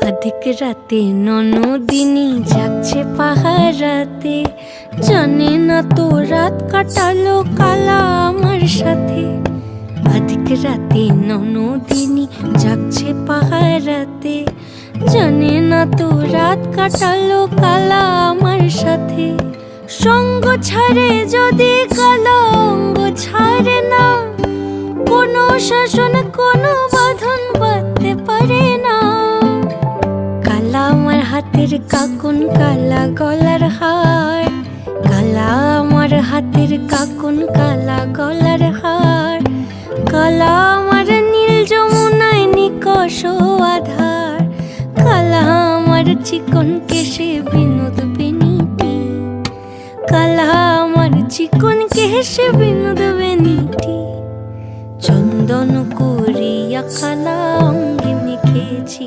अधिक राते ননদিনী জাগছে পাহারাতে, জানে না তো রাত কাটালো কালা আমার সাথে। अधिक রাতে ননদিনী জাগছে পাহারাতে, জানে না তো রাত কাটালো কালা আমার সাথে। সঙ্গ ছাড়ে যদি কালা অঙ্গ ছাড়ে না, কোনো শাসন কোনো বাঁধন বাঁধতে পারে না। কালা আমার হাতের কাকুন কালা গলার হার, কালা আমার হাতের কাকুন কালা গলার হার। কালা আমার নীল যমুনায় নিকষ আধার, কালা আমার চিকন কেশে বিনোদ বেনিটি, কালা আমার চিকন কেশে বিনোদ বেনিটি। চন্দন করিয়া কালা অঙ্গে মেখেছি।